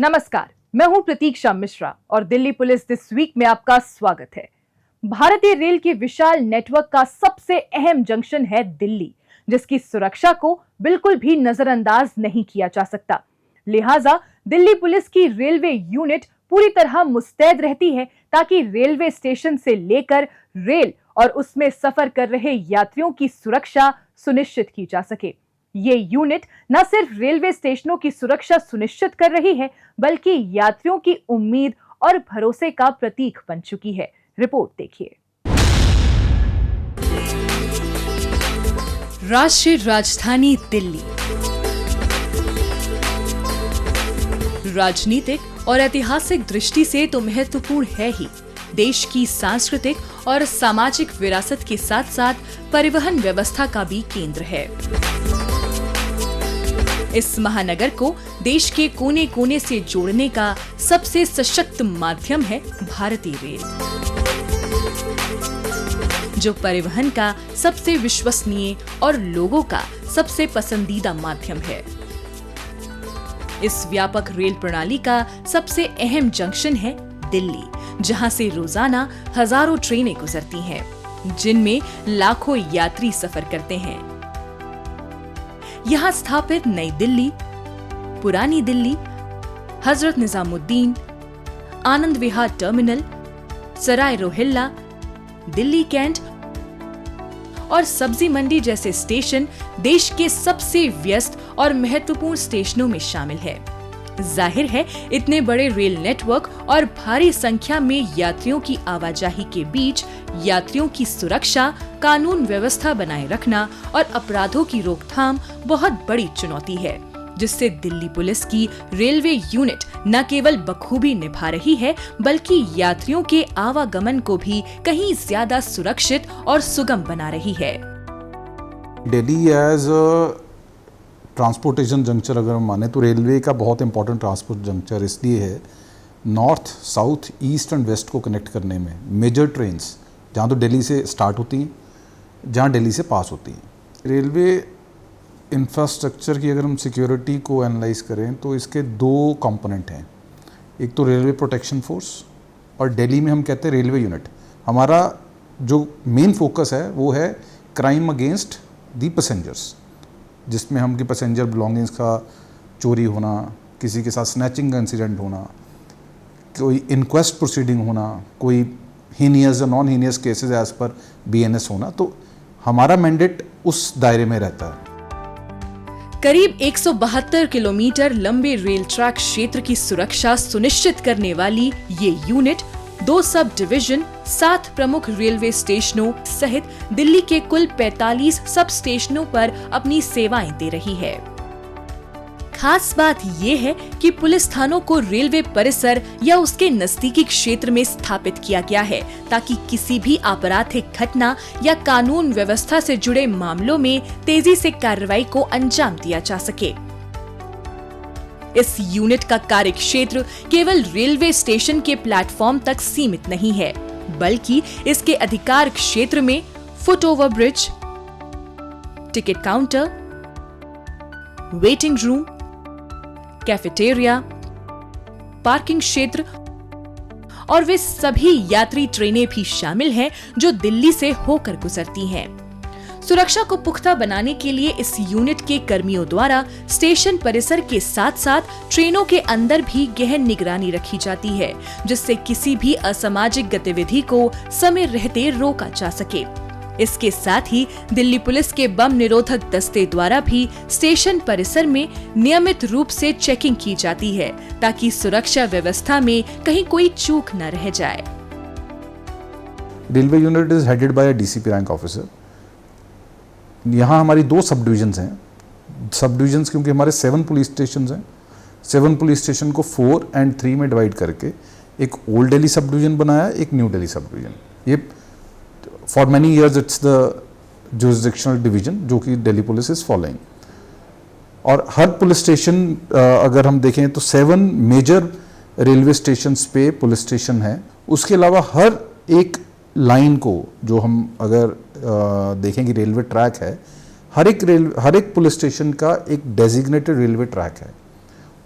नमस्कार, मैं हूं प्रतीक्षा मिश्रा और दिल्ली पुलिस दिस वीक में आपका स्वागत है। भारतीय रेल के विशाल नेटवर्क का सबसे अहम जंक्शन है दिल्ली, जिसकी सुरक्षा को बिल्कुल भी नजरअंदाज नहीं किया जा सकता। लिहाजा दिल्ली पुलिस की रेलवे यूनिट पूरी तरह मुस्तैद रहती है ताकि रेलवे स्टेशन से लेकर रेल और उसमें सफर कर रहे यात्रियों की सुरक्षा सुनिश्चित की जा सके। ये यूनिट न सिर्फ रेलवे स्टेशनों की सुरक्षा सुनिश्चित कर रही है, बल्कि यात्रियों की उम्मीद और भरोसे का प्रतीक बन चुकी है। रिपोर्ट देखिए। राष्ट्रीय राजधानी दिल्ली राजनीतिक और ऐतिहासिक दृष्टि से तो महत्वपूर्ण है ही। देश की सांस्कृतिक और सामाजिक विरासत के साथ साथ परिवहन व्यवस्था का भी केंद्र है। इस महानगर को देश के कोने कोने से जोड़ने का सबसे सशक्त माध्यम है भारतीय रेल, जो परिवहन का सबसे विश्वसनीय और लोगों का सबसे पसंदीदा माध्यम है। इस व्यापक रेल प्रणाली का सबसे अहम जंक्शन है दिल्ली, जहां से रोजाना हजारों ट्रेनें गुजरती हैं, जिनमें लाखों यात्री सफर करते हैं। यहाँ स्थापित नई दिल्ली, पुरानी दिल्ली, हजरत निजामुद्दीन, आनंद विहार टर्मिनल, सराय रोहिल्ला, दिल्ली कैंट और सब्जी मंडी जैसे स्टेशन देश के सबसे व्यस्त और महत्वपूर्ण स्टेशनों में शामिल है। जाहिर है, इतने बड़े रेल नेटवर्क और भारी संख्या में यात्रियों की आवाजाही के बीच यात्रियों की सुरक्षा, कानून व्यवस्था बनाए रखना और अपराधों की रोकथाम बहुत बड़ी चुनौती है, जिससे दिल्ली पुलिस की रेलवे यूनिट न केवल बखूबी निभा रही है, बल्कि यात्रियों के आवागमन को भी कहीं ज्यादा सुरक्षित और सुगम बना रही है। दिल्ली एज ट्रांसपोर्टेशन जंक्शन अगर हम माने तो रेलवे का बहुत इंपॉर्टेंट ट्रांसपोर्ट जंक्शन इसलिए है, north, south, east and west को कनेक्ट करने में मेजर ट्रेन्स जहाँ तो दिल्ली से स्टार्ट होती हैं, जहाँ दिल्ली से पास होती हैं। रेलवे इंफ्रास्ट्रक्चर की अगर हम सिक्योरिटी को एनालाइज करें तो इसके दो कंपोनेंट हैं। एक तो रेलवे प्रोटेक्शन फोर्स और दिल्ली में हम कहते हैं रेलवे यूनिट। हमारा जो मेन फोकस है वो है क्राइम अगेंस्ट दी पैसेंजर्स, जिसमें हम कि पैसेंजर बिलोंगिंग्स का चोरी होना, किसी के साथ स्नैचिंग का इंसिडेंट होना, कोई इंक्वेस्ट प्रोसीडिंग होना, कोई हीनियस या non heinous cases as per BNS होना, तो हमारा मैंडेट उस दायरे में रहता है। करीब 172 किलोमीटर लंबे रेल ट्रैक क्षेत्र की सुरक्षा सुनिश्चित करने वाली ये यूनिट 2 सब डिवीजन, 7 प्रमुख रेलवे स्टेशनों सहित दिल्ली के कुल 45 सब स्टेशनों पर अपनी सेवाएं दे रही है। खास बात ये है कि पुलिस थानों को रेलवे परिसर या उसके नजदीकी क्षेत्र में स्थापित किया गया है, ताकि किसी भी आपराधिक घटना या कानून व्यवस्था से जुड़े मामलों में तेजी से कार्रवाई को अंजाम दिया जा सके। इस यूनिट का कार्य क्षेत्र केवल रेलवे स्टेशन के प्लेटफॉर्म तक सीमित नहीं है, बल्कि इसके अधिकार क्षेत्र में foot over bridge, ticket counter, waiting room, cafeteria, parking क्षेत्र और वे सभी यात्री ट्रेनें भी शामिल हैं जो दिल्ली से होकर गुजरती हैं। सुरक्षा को पुख्ता बनाने के लिए इस यूनिट के कर्मियों द्वारा स्टेशन परिसर के साथ साथ ट्रेनों के अंदर भी गहन निगरानी रखी जाती है, जिससे किसी भी असामाजिक गतिविधि को समय रहते रोका जा सके। इसके साथ ही दिल्ली पुलिस के बम निरोधक दस्ते द्वारा भी स्टेशन परिसर में नियमित रूप से चेकिंग की जाती है, ताकि सुरक्षा व्यवस्था में कहीं कोई चूक न रह जाए। Railway unit is headed by a DCP rank officer. यहाँ हमारी 2 सब डिविजन्स हैं। सब डिविजन्स क्योंकि हमारे 7 पुलिस स्टेशन हैं, 7 पुलिस स्टेशन को 4 और 3 में डिवाइड करके एक ओल्ड दिल्ली सब डिवीजन बनाया, एक न्यू दिल्ली सब डिवीजन। ये for many years it's the jurisdictional division जो कि दिल्ली पुलिस इज फॉलोइंग। और हर पुलिस स्टेशन अगर हम देखें तो 7 मेजर रेलवे स्टेशन पे पुलिस स्टेशन है। उसके अलावा हर एक लाइन को जो हम अगर देखें कि रेलवे ट्रैक है, हर एक पुलिस स्टेशन का एक डेजिग्नेटेड रेलवे ट्रैक है।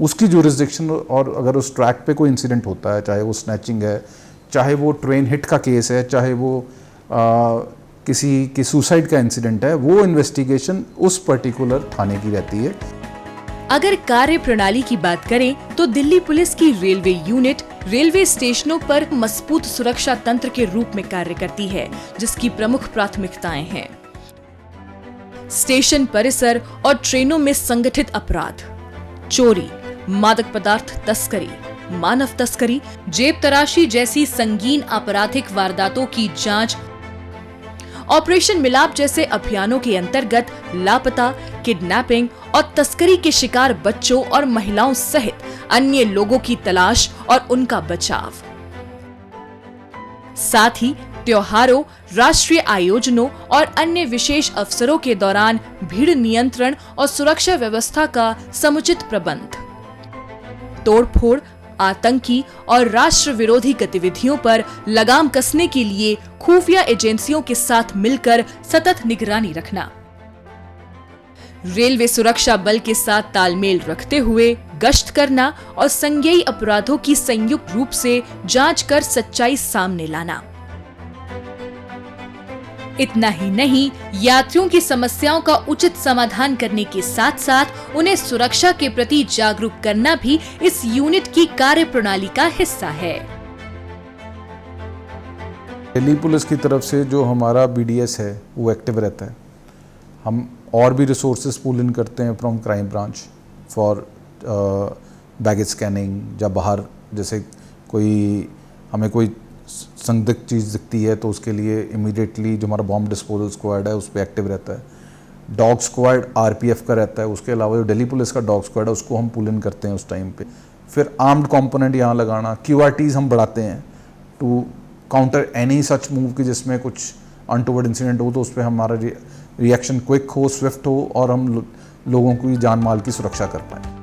उसकी जुरिस्डिक्शन, और अगर उस ट्रैक पे कोई इंसिडेंट होता है, चाहे वो स्नैचिंग है, चाहे वो ट्रेन हिट का केस है, चाहे वो किसी की सुसाइड का इंसिडेंट है, वो इन्वेस्टिगेशन उस पर्टिकुलर थाने की रहती है। अगर कार्य प्रणाली की बात करें तो दिल्ली पुलिस की रेलवे यूनिट रेलवे स्टेशनों पर मजबूत सुरक्षा तंत्र के रूप में कार्य करती है, जिसकी प्रमुख प्राथमिकताएं हैं स्टेशन परिसर और ट्रेनों में संगठित अपराध, चोरी, मादक पदार्थ तस्करी, मानव तस्करी, जेब तराशी जैसी संगीन आपराधिक वारदातों की जांच, ऑपरेशन मिलाप जैसे अभियानों के अंतर्गत लापता, किडनैपिंग और तस्करी के शिकार बच्चों और महिलाओं सहित अन्य लोगों की तलाश और उनका बचाव। साथ ही त्योहारों, राष्ट्रीय आयोजनों और अन्य विशेष अवसरों के दौरान भीड़ नियंत्रण और सुरक्षा व्यवस्था का समुचित प्रबंध, तोड़फोड़, आतंकी और राष्ट्र विरोधी गतिविधियों पर लगाम कसने के लिए खुफिया एजेंसियों के साथ मिलकर सतत निगरानी रखना, रेलवे सुरक्षा बल के साथ तालमेल रखते हुए गश्त करना और संज्ञेय अपराधों की संयुक्त रूप से जांच कर सच्चाई सामने लाना। इतना ही नहीं, यात्रियों की समस्याओं का उचित समाधान करने के साथ साथ उन्हें सुरक्षा के प्रति जागरूक करना भी इस यूनिट की कार्यप्रणाली का हिस्सा है। दिल्ली पुलिस की तरफ से जो हमारा BDS है वो एक्टिव रहता है। हम और भी रिसोर्सेज पुल इन करते हैं from crime branch for baggage scanning, जब बाहर जैसे हमें कोई संदिग्ध चीज़ दिखती है तो उसके लिए इमीडिएटली जो हमारा बॉम्ब डिस्पोजल स्क्वाड है उस पर एक्टिव रहता है। डॉग स्क्वाड RPF का रहता है, उसके अलावा जो दिल्ली पुलिस का डॉग स्क्वाड है उसको हम पुल इन करते हैं उस टाइम पे। फिर आर्म्ड कंपोनेंट यहाँ लगाना, QRTs हम बढ़ाते हैं to counter any such move कि जिसमें कुछ अनटूवर्ड इंसिडेंट हो तो उस पर हमारा रिएक्शन क्विक हो, स्विफ्ट हो और हम लोगों की जान माल की सुरक्षा कर पाए।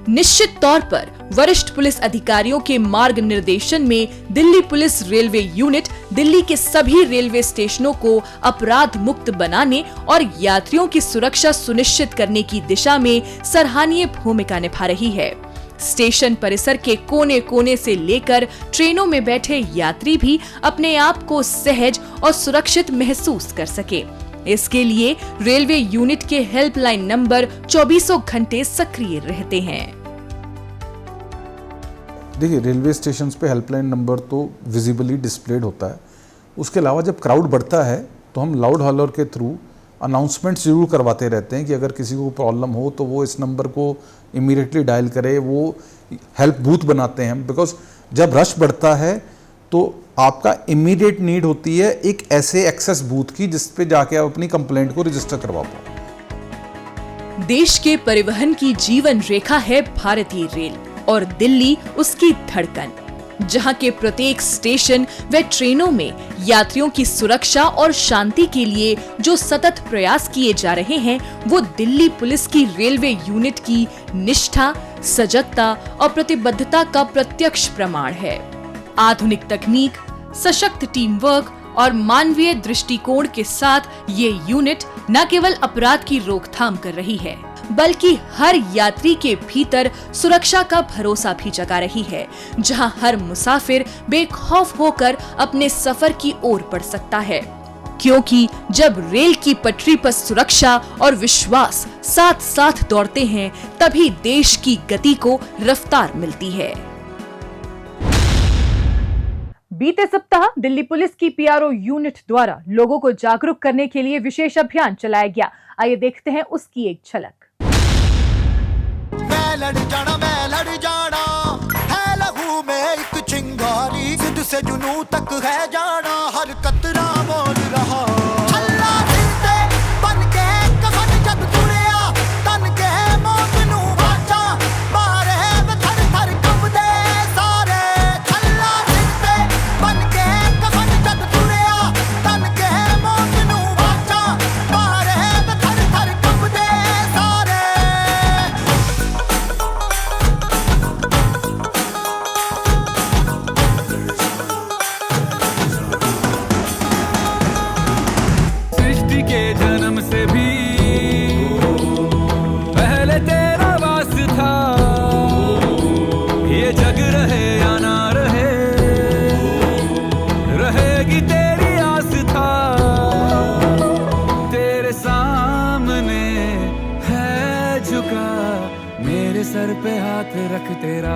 निश्चित तौर पर वरिष्ठ पुलिस अधिकारियों के मार्ग निर्देशन में Delhi police railway unit Delhi के सभी रेलवे स्टेशनों को अपराध मुक्त बनाने और यात्रियों की सुरक्षा सुनिश्चित करने की दिशा में सराहनीय भूमिका निभा रही है। स्टेशन परिसर के कोने कोने से लेकर ट्रेनों में बैठे यात्री भी अपने आप को सहज और सुरक्षित महसूस कर सके, इसके लिए रेलवे यूनिट के हेल्पलाइन नंबर 24 घंटे सक्रिय रहते हैं। देखिए, रेलवे स्टेशन पे हेल्पलाइन नंबर तो विजिबली डिस्प्लेड होता है। उसके अलावा जब क्राउड बढ़ता है तो हम लाउड हॉलर के थ्रू अनाउंसमेंट्स जरूर करवाते रहते हैं कि अगर किसी को प्रॉब्लम हो तो वो इस नंबर को इमीडिएटली डायल करे। वो हेल्प बूथ बनाते हैं, बिकॉज जब रश बढ़ता है तो आपका इमीडिएट नीड होती है एक ऐसे एक्सेस बूथ की जिस पे जाके आप अपनी कंप्लेंट को रजिस्टर करवा पाओ। देश के परिवहन की जीवन रेखा है भारतीय रेल और दिल्ली उसकी धड़कन, जहां के प्रत्येक स्टेशन व ट्रेनों में यात्रियों की सुरक्षा और शांति के लिए जो सतत प्रयास किए जा रहे हैं वो दिल्ली पुलिस की रेलवे यूनिट की निष्ठा, सजगता और प्रतिबद्धता का प्रत्यक्ष प्रमाण है। आधुनिक तकनीक, सशक्त टीम वर्क और मानवीय दृष्टिकोण के साथ ये यूनिट न केवल अपराध की रोकथाम कर रही है बल्कि हर यात्री के भीतर सुरक्षा का भरोसा भी जगा रही है, जहां हर मुसाफिर बेखौफ होकर अपने सफर की ओर बढ़ सकता है, क्योंकि जब रेल की पटरी पर सुरक्षा और विश्वास साथ साथ दौड़ते हैं तभी देश की गति को रफ्तार मिलती है। बीते सप्ताह दिल्ली पुलिस की PRO यूनिट द्वारा लोगों को जागरूक करने के लिए विशेष अभियान चलाया गया। आइए देखते हैं उसकी एक झलक। मैं लड़ जाना है लहू में एक चिंगारी, जिद से जुनू तक है जाना, हर कतरा बोल रहा हल्ला जिंदे बन के कफन जब तुड़िया तन के मौत नू वाचा मारे थर थर कंबदे सारे, हल्ला जिंदे बन के कफन जब तुड़िया तन के मौत नू वाचा मारे थर थर कंबदे सारे। के सर पे हाथ रख तेरा।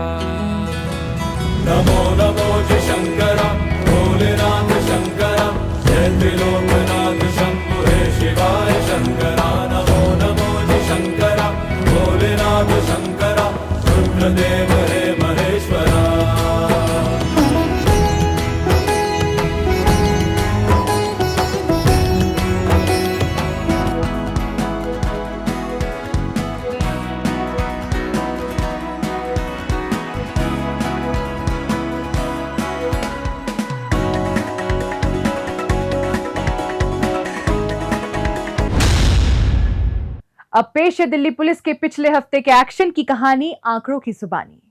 नमो नमो जय शंकरा भोलेनाथ शंकरा जय त्रिलोकनाथ शंभु हे शिवाय शंकरा। नमो नमो जय शंकरा भोलेनाथ शंकरा रुद्रदेव हे महेश्वरा। अब पेश है दिल्ली पुलिस के पिछले हफ्ते के एक्शन की कहानी आंकड़ों की जुबानी।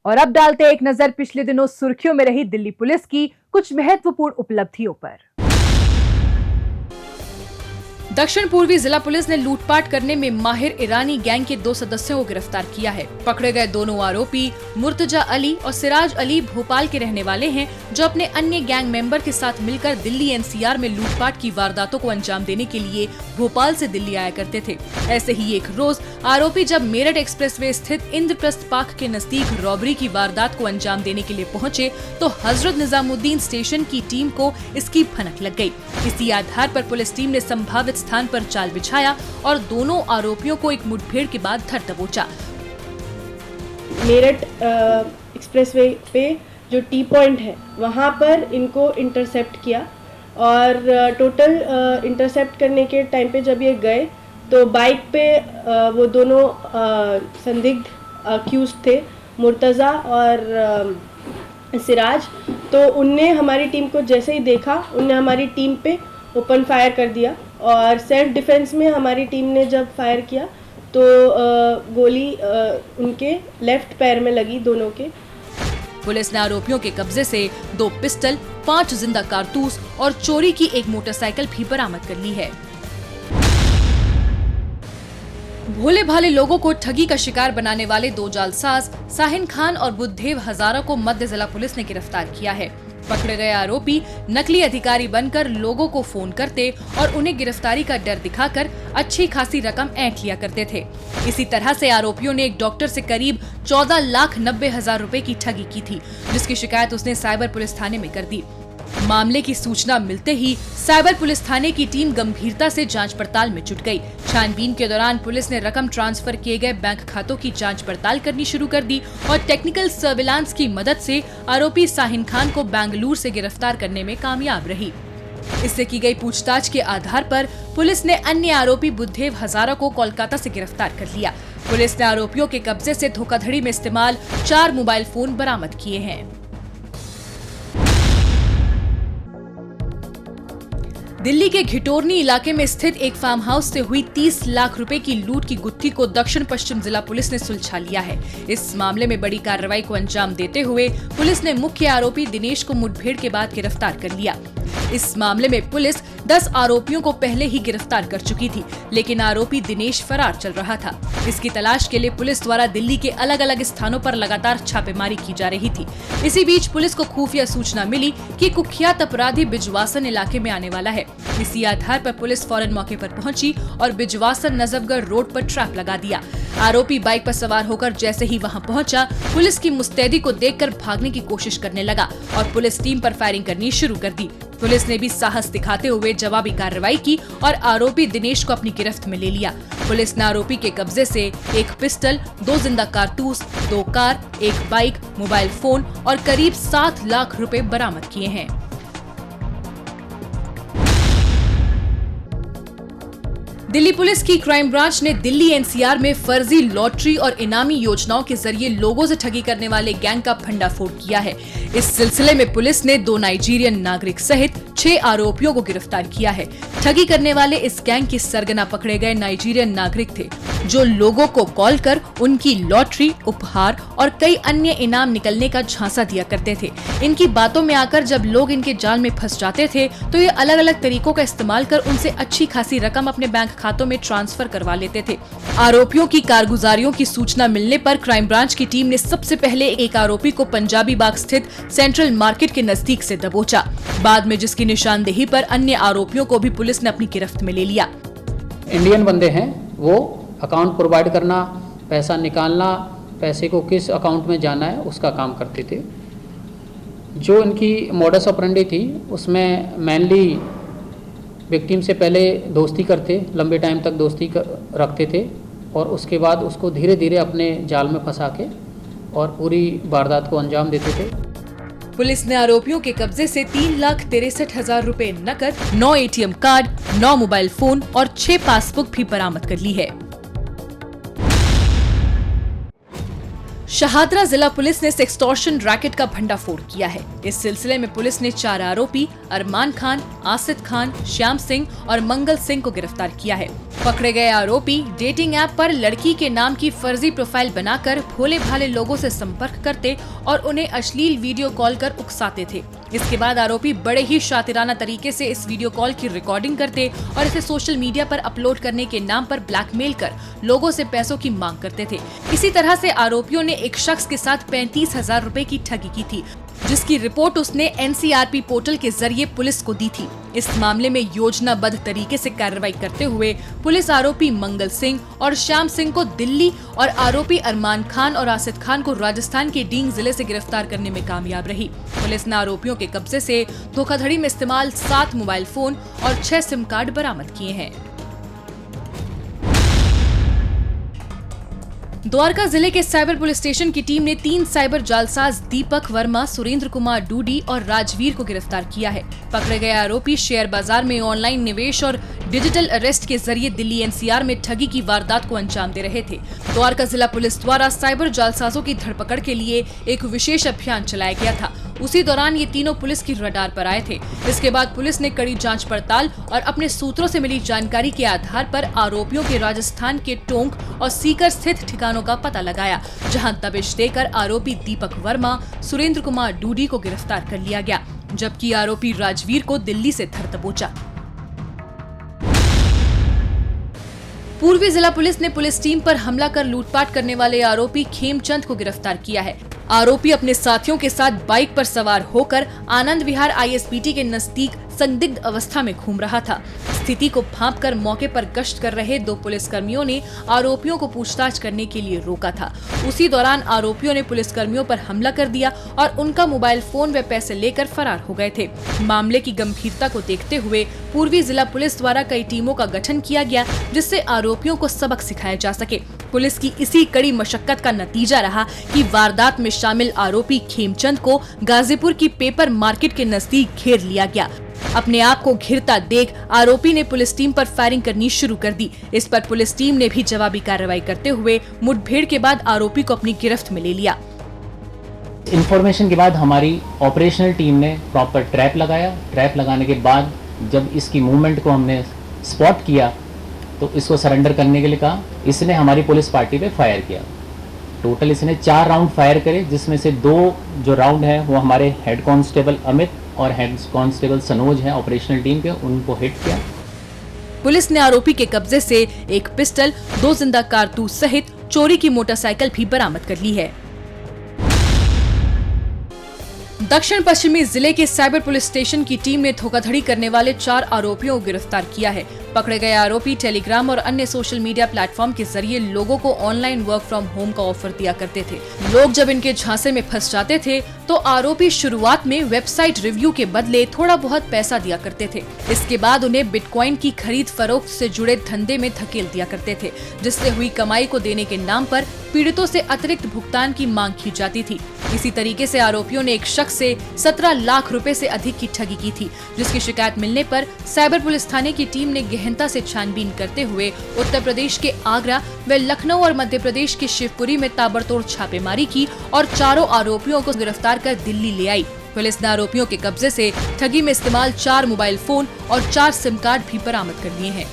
और अब डालते हैं एक नजर पिछले दिनों सुर्खियों में रही दिल्ली पुलिस की कुछ महत्वपूर्ण उपलब्धियों पर। दक्षिण पूर्वी जिला पुलिस ने लूटपाट करने में माहिर ईरानी गैंग के 2 सदस्यों को गिरफ्तार किया है। पकड़े गए दोनों आरोपी मुर्तजा अली और सिराज अली भोपाल के रहने वाले हैं, जो अपने अन्य गैंग मेंबर के साथ मिलकर दिल्ली एनसीआर में लूटपाट की वारदातों को अंजाम देने के लिए भोपाल से दिल्ली आया करते थे। ऐसे ही एक रोज आरोपी जब मेरठ एक्सप्रेसवे स्थित इंद्रप्रस्थ पार्क के नजदीक रॉबरी की वारदात को अंजाम देने के लिए पहुंचे तो हजरत निजामुद्दीन स्टेशन की टीम को इसकी भनक लग गई। इसी आधार पर पुलिस टीम ने संभावित स्थान पर जाल बिछाया और दोनों आरोपियों को एक मुठभेड़ के बाद धर दबोचा। मेरठ एक्सप्रेसवे पे जो टी पॉइंट है वहाँ पर इनको इंटरसेप्ट किया और टोटल इंटरसेप्ट करने के टाइम पे जब ये गए तो बाइक पे वो दोनों संदिग्ध अक्यूज थे, मुर्तज़ा और सिराज। तो उनने हमारी टीम को जैसे ही देखा उनने हमारी टीम पे ओपन फायर कर दिया और सेल्फ डिफेंस में हमारी टीम ने जब फायर किया तो गोली उनके लेफ्ट पैर में लगी दोनों के। पुलिस ने आरोपियों के कब्जे से 2 पिस्टल, 5 जिंदा कारतूस और चोरी की एक मोटरसाइकिल भी बरामद कर ली है। भोले भाले लोगों को ठगी का शिकार बनाने वाले 2 जालसाज साहिन खान और बुद्धदेव हजारा को मध्य जिला पुलिस ने गिरफ्तार किया है। पकड़े गए आरोपी नकली अधिकारी बनकर लोगों को फोन करते और उन्हें गिरफ्तारी का डर दिखाकर अच्छी खासी रकम ऐंठ लिया करते थे। इसी तरह से आरोपियों ने एक डॉक्टर से करीब 14,90,000 रुपए की ठगी की थी, जिसकी शिकायत उसने साइबर पुलिस थाने में कर दी। मामले की सूचना मिलते ही साइबर पुलिस थाने की टीम गंभीरता से जांच पड़ताल में जुट गई। छानबीन के दौरान पुलिस ने रकम ट्रांसफर किए गए बैंक खातों की जांच पड़ताल करनी शुरू कर दी और टेक्निकल सर्विलांस की मदद से आरोपी साहिन खान को बेंगलुरु से गिरफ्तार करने में कामयाब रही। इससे की गई पूछताछ के आधार पर पुलिस ने अन्य आरोपी बुद्धदेव हजारा को कोलकाता से गिरफ्तार कर लिया। पुलिस ने आरोपियों के कब्जे से धोखाधड़ी में इस्तेमाल 4 मोबाइल फोन बरामद किए हैं। दिल्ली के घिटोरनी इलाके में स्थित एक फार्म हाउस से हुई 30 लाख रुपए की लूट की गुत्थी को दक्षिण पश्चिम जिला पुलिस ने सुलझा लिया है। इस मामले में बड़ी कार्रवाई को अंजाम देते हुए पुलिस ने मुख्य आरोपी दिनेश को मुठभेड़ के बाद गिरफ्तार कर लिया। इस मामले में पुलिस 10 आरोपियों को पहले ही गिरफ्तार कर चुकी थी, लेकिन आरोपी दिनेश फरार चल रहा था। इसकी तलाश के लिए पुलिस द्वारा दिल्ली के अलग अलग स्थानों पर लगातार छापेमारी की जा रही थी। इसी बीच पुलिस को खुफिया सूचना मिली कि कुख्यात अपराधी बिजवासन इलाके में आने वाला है। इसी आधार पर पुलिस फौरन मौके पर पहुंची और बिजवासन नजफगढ़ रोड पर ट्रैप लगा दिया। आरोपी बाइक पर सवार होकर जैसे ही वहां पहुंचा, पुलिस की मुस्तैदी को देखकर भागने की कोशिश करने लगा और पुलिस टीम पर फायरिंग करनी शुरू कर दी। पुलिस ने भी साहस दिखाते हुए जवाबी कार्रवाई की और आरोपी दिनेश को अपनी गिरफ्त में ले लिया। पुलिस ने आरोपी के कब्जे से एक पिस्टल, 2 जिंदा कारतूस, 2 कार, 1 बाइक, मोबाइल फोन और करीब 7 लाख रुपए बरामद किए हैं। दिल्ली पुलिस की क्राइम ब्रांच ने दिल्ली एनसीआर में फर्जी लॉटरी और इनामी योजनाओं के जरिए लोगों से ठगी करने वाले गैंग का भंडाफोड़ किया है। इस सिलसिले में पुलिस ने 2 नाइजीरियन नागरिक सहित 6 आरोपियों को गिरफ्तार किया है। ठगी करने वाले इस गैंग के सरगना पकड़े गए नाइजीरियन नागरिक थे, जो लोगों को कॉल कर उनकी लॉटरी, उपहार और कई अन्य इनाम निकलने का झांसा दिया करते थे। इनकी बातों में आकर जब लोग इनके जाल में फंस जाते थे तो ये अलग अलग तरीकों का इस्तेमाल कर उनसे अच्छी खासी रकम अपने बैंक खातों में ट्रांसफर करवा लेते थे। आरोपियों की कारगुजारियों की सूचना मिलने पर क्राइम ब्रांच की टीम ने सबसे पहले एक आरोपी को पंजाबी बाग स्थित सेंट्रल मार्केट के नजदीक से दबोचा। बाद में जिसकी निशानदेही पर अन्य आरोपियों को भी पुलिस ने अपनी गिरफ्त में ले लिया। इंडियन बंदे हैं, वो अकाउंट प्रोवाइड करना, पैसा निकालना, पैसे को किस अकाउंट में जाना है उसका काम करते थे। जो इनकी मोडस ऑपरेंडी थी उसमें मेनली विक्टिम से पहले दोस्ती करते, लंबे टाइम तक दोस्ती रखते थे और उसके बाद उसको धीरे धीरे अपने जाल में फंसा के और पूरी वारदात को अंजाम देते थे। पुलिस ने आरोपियों के कब्जे से 3,63,000 रुपए नकद, 9 एटीएम कार्ड, 9 मोबाइल फोन और 6 पासबुक भी बरामद कर ली है। शहादरा जिला पुलिस ने सेक्सटॉर्शन रैकेट का भंडाफोड़ किया है। इस सिलसिले में पुलिस ने 4 आरोपी अरमान खान, आसिद खान, श्याम सिंह और मंगल सिंह को गिरफ्तार किया है। पकड़े गए आरोपी डेटिंग ऐप पर लड़की के नाम की फर्जी प्रोफाइल बनाकर भोले भाले लोगों से संपर्क करते और उन्हें अश्लील वीडियो कॉल कर उकसाते थे। इसके बाद आरोपी बड़े ही शातिराना तरीके से इस वीडियो कॉल की रिकॉर्डिंग करते और इसे सोशल मीडिया पर अपलोड करने के नाम पर ब्लैकमेल कर लोगों से पैसों की मांग करते थे। इसी तरह से आरोपियों ने एक शख्स के साथ 35,000 रुपए की ठगी की थी, जिसकी रिपोर्ट उसने एनसीआरपी पोर्टल के जरिए पुलिस को दी थी। इस मामले में योजनाबद्ध तरीके से कार्रवाई करते हुए पुलिस आरोपी मंगल सिंह और श्याम सिंह को दिल्ली और आरोपी अरमान खान और आसिद खान को राजस्थान के डींग जिले से गिरफ्तार करने में कामयाब रही। पुलिस ने आरोपियों के कब्जे से धोखाधड़ी में इस्तेमाल 7 मोबाइल फोन और 6 सिम कार्ड बरामद किए हैं। द्वारका जिले के साइबर पुलिस स्टेशन की टीम ने 3 साइबर जालसाज दीपक वर्मा, सुरेंद्र कुमार डूडी और राजवीर को गिरफ्तार किया है। पकड़े गए आरोपी शेयर बाजार में ऑनलाइन निवेश और डिजिटल अरेस्ट के जरिए दिल्ली एनसीआर में ठगी की वारदात को अंजाम दे रहे थे। द्वारका जिला पुलिस द्वारा साइबर जालसाजों की धरपकड़ के लिए एक विशेष अभियान चलाया गया था। उसी दौरान ये तीनों पुलिस की रडार पर आए थे। इसके बाद पुलिस ने कड़ी जांच पड़ताल और अपने सूत्रों से मिली जानकारी के आधार पर आरोपियों के राजस्थान के टोंक और सीकर स्थित ठिकानों का पता लगाया, जहां दबिश देकर आरोपी दीपक वर्मा, सुरेंद्र कुमार डूडी को गिरफ्तार कर लिया गया, जबकि आरोपी राजवीर को दिल्ली से धर दबोचा। पूर्वी जिला पुलिस ने पुलिस टीम पर हमला कर लूटपाट करने वाले आरोपी खेमचंद को गिरफ्तार किया है। आरोपी अपने साथियों के साथ बाइक पर सवार होकर आनंद विहार आईएसबीटी के नजदीक संदिग्ध अवस्था में घूम रहा था। स्थिति को भांपकर मौके पर गश्त कर रहे 2 पुलिसकर्मियों ने आरोपियों को पूछताछ करने के लिए रोका था। उसी दौरान आरोपियों ने पुलिसकर्मियों पर हमला कर दिया और उनका मोबाइल फोन व पैसे लेकर फरार हो गए थे। मामले की गंभीरता को देखते हुए पूर्वी जिला पुलिस द्वारा कई टीमों का गठन किया गया, जिससे आरोपियों को सबक सिखाया जा सके। पुलिस की इसी कड़ी मशक्कत का नतीजा रहा कि वारदात में शामिल आरोपी खेमचंद को गाजीपुर की पेपर मार्केट के नजदीक घेर लिया गया। अपने आप को घिरता देख आरोपी ने पुलिस टीम पर फायरिंग करनी शुरू कर दी। इस पर पुलिस टीम ने भी जवाबी कार्रवाई करते हुए मुठभेड़ के बाद आरोपी को अपनी गिरफ्त में ले लिया। इन्फॉर्मेशन के बाद हमारी ऑपरेशनल टीम ने प्रॉपर ट्रैप लगाया। ट्रैप लगाने के बाद जब इसकी मूवमेंट को हमने स्पॉट किया तो इसको सरेंडर करने के लिए कहा। इसने हमारी पुलिस पार्टी पे फायर किया। टोटल इसने 4 राउंड फायर करे, जिसमें से 2 जो राउंड है वो हमारे हेड कांस्टेबल अमित और हेड कांस्टेबल सनोज हैं ऑपरेशनल टीम के, उनको हिट किया। पुलिस ने आरोपी के कब्जे से एक पिस्टल, 2 जिंदा कारतूस सहित चोरी की मोटरसाइकिल भी बरामद कर ली है। दक्षिण पश्चिमी जिले के साइबर पुलिस स्टेशन की टीम ने धोखाधड़ी करने वाले 4 आरोपियों को गिरफ्तार किया है। पकड़े गए आरोपी टेलीग्राम और अन्य सोशल मीडिया प्लेटफॉर्म के जरिए लोगों को ऑनलाइन वर्क फ्रॉम होम का ऑफर दिया करते थे। लोग जब इनके झांसे में फंस जाते थे तो आरोपी शुरुआत में वेबसाइट रिव्यू के बदले थोड़ा बहुत पैसा दिया करते थे। इसके बाद उन्हें बिटकॉइन की खरीद फरोख्त से जुड़े धंधे में धकेल दिया करते थे, जिससे हुई कमाई को देने के नाम पर पीड़ितों से अतिरिक्त भुगतान की मांग की जाती थी। इसी तरीके से आरोपियों ने एक शख्स से 17 लाख रुपए से अधिक की ठगी की थी, जिसकी शिकायत मिलने पर साइबर पुलिस थाने की टीम ने गहनता से छानबीन करते हुए उत्तर प्रदेश के आगरा व लखनऊ और मध्य प्रदेश के शिवपुरी में ताबड़तोड़ छापेमारी की और चारों आरोपियों को गिरफ्तार कर दिल्ली ले आई। पुलिस ने आरोपियों के कब्जे से ठगी में इस्तेमाल 4 मोबाइल फोन और 4 सिम कार्ड भी बरामद कर लिए हैं।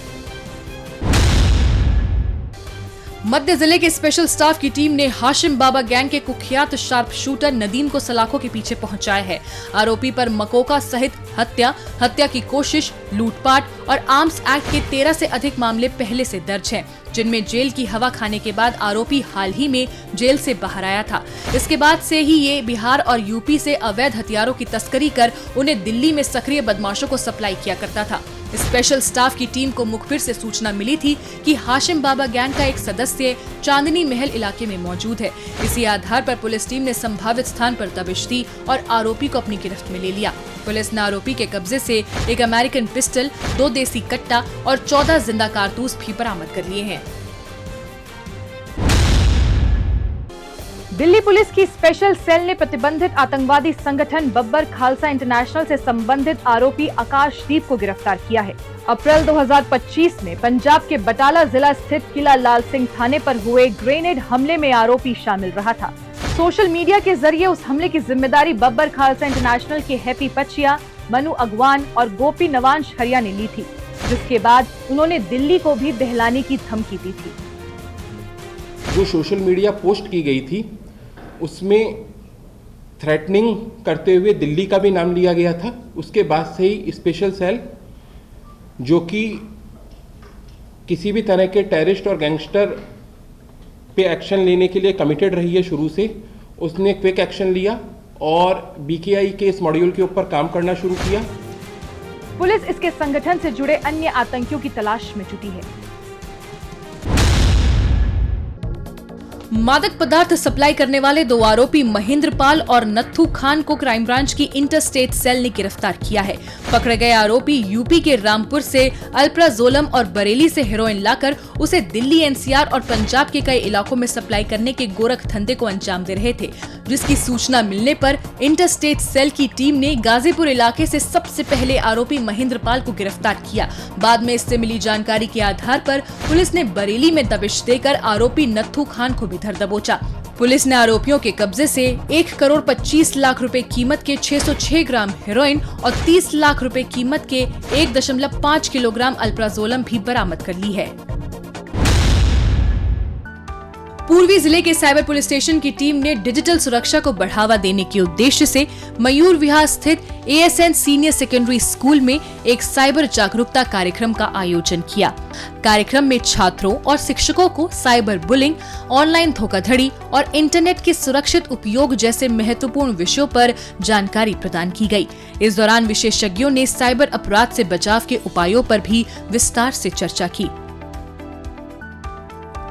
मध्य जिले के स्पेशल स्टाफ की टीम ने हाशिम बाबा गैंग के कुख्यात शार्प शूटर नदीम को सलाखों के पीछे पहुंचाया है। आरोपी पर मकोका सहित हत्या की कोशिश, लूटपाट और आर्म्स एक्ट के 13 से अधिक मामले पहले से दर्ज हैं, जिनमें जेल की हवा खाने के बाद आरोपी हाल ही में जेल से बाहर आया था। इसके बाद से ही ये बिहार और यूपी से अवैध हथियारों की तस्करी कर उन्हें दिल्ली में सक्रिय बदमाशों को सप्लाई किया करता था। स्पेशल स्टाफ की टीम को मुखबिर से सूचना मिली थी कि हाशिम बाबा गैंग का एक सदस्य चांदनी महल इलाके में मौजूद है। इसी आधार पर पुलिस टीम ने संभावित स्थान पर दबिश दी और आरोपी को अपनी गिरफ्त में ले लिया। पुलिस ने आरोपी के कब्जे से एक अमेरिकन पिस्टल, 2 देसी कट्टा और 14 जिंदा कारतूस भी बरामद कर लिए हैं। दिल्ली पुलिस की स्पेशल सेल ने प्रतिबंधित आतंकवादी संगठन बब्बर खालसा इंटरनेशनल से संबंधित आरोपी आकाशदीप को गिरफ्तार किया है। अप्रैल 2025 में पंजाब के बटाला जिला स्थित किला लाल सिंह थाने पर हुए ग्रेनेड हमले में आरोपी शामिल रहा था। सोशल मीडिया के जरिए उस हमले की जिम्मेदारी बब्बर खालसा इंटरनेशनल के हैप्पी पचिया, मनु अगवान और गोपी नवांश हरिया ने ली थी, जिसके बाद उन्होंने दिल्ली को भी दहलाने की धमकी दी थी। जो सोशल मीडिया पोस्ट की गई थी उसमें थ्रेटनिंग करते हुए दिल्ली का भी नाम लिया गया था। उसके बाद से ही स्पेशल सेल, जो कि किसी भी तरह के टेररिस्ट और गैंगस्टर पे एक्शन लेने के लिए कमिटेड रही है शुरू से, उसने क्विक एक्शन लिया और बीकेआई के इस मॉड्यूल के ऊपर काम करना शुरू किया। पुलिस इसके संगठन से जुड़े अन्य आतंकियों की तलाश में जुटी है। मादक पदार्थ सप्लाई करने वाले 2 आरोपी महेंद्र पाल और नत्थू खान को क्राइम ब्रांच की इंटरस्टेट सेल ने गिरफ्तार किया है। पकड़े गए आरोपी यूपी के रामपुर से अल्प्राजोलम और बरेली से हेरोइन लाकर उसे दिल्ली, एनसीआर और पंजाब के कई इलाकों में सप्लाई करने के गोरख धंधे को अंजाम दे रहे थे, जिसकी सूचना मिलने पर इंटरस्टेट सेल की टीम ने गाजीपुर इलाके से सबसे पहले आरोपी महेंद्र पाल को गिरफ्तार किया। बाद में इससे मिली जानकारी के आधार पर पुलिस ने बरेली में दबिश देकर आरोपी नत्थू खान को भी धर दबोचा। पुलिस ने आरोपियों के कब्जे से 1,25,00,000 रुपए कीमत के 606 ग्राम हेरोइन और 30 लाख रुपए कीमत के 1.5 किलोग्राम अल्प्राजोलम भी बरामद कर ली है। पूर्वी जिले के साइबर पुलिस स्टेशन की टीम ने डिजिटल सुरक्षा को बढ़ावा देने के उद्देश्य से मयूर विहार स्थित ASN सीनियर सेकेंडरी स्कूल में एक साइबर जागरूकता कार्यक्रम का आयोजन किया। कार्यक्रम में छात्रों और शिक्षकों को साइबर बुलिंग, ऑनलाइन धोखाधड़ी और इंटरनेट के सुरक्षित उपयोग जैसे महत्वपूर्ण विषयों पर जानकारी प्रदान की गई। इस दौरान विशेषज्ञों ने साइबर अपराध से बचाव के उपायों पर भी विस्तार से चर्चा की।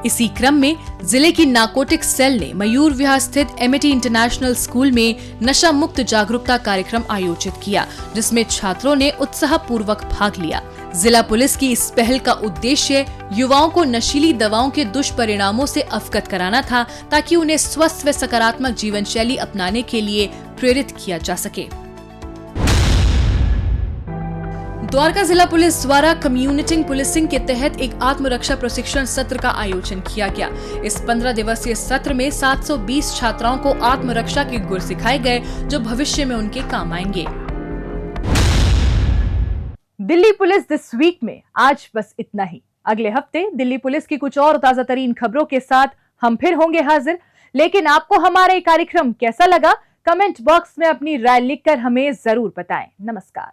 इसी क्रम में जिले की नारकोटिक सेल ने मयूर विहार स्थित MIT इंटरनेशनल स्कूल में नशा मुक्त जागरूकता कार्यक्रम आयोजित किया, जिसमें छात्रों ने उत्साहपूर्वक भाग लिया। जिला पुलिस की इस पहल का उद्देश्य युवाओं को नशीली दवाओं के दुष्परिणामों से अवगत कराना था, ताकि उन्हें स्वस्थ व सकारात्मक जीवन शैली अपनाने के लिए प्रेरित किया जा सके। द्वारका जिला पुलिस द्वारा कम्युनिटी पुलिसिंग के तहत एक आत्मरक्षा प्रशिक्षण सत्र का आयोजन किया गया। इस 15 दिवसीय सत्र में 720 छात्राओं को आत्मरक्षा के गुर सिखाए गए, जो भविष्य में उनके काम आएंगे। दिल्ली पुलिस दिस वीक में आज बस इतना ही। अगले हफ्ते दिल्ली पुलिस की कुछ और ताजा तरीन खबरों के साथ हम फिर होंगे हाजिर। लेकिन आपको हमारा ये कार्यक्रम कैसा लगा, कमेंट बॉक्स में अपनी राय लिखकर हमें जरूर बताएं। नमस्कार।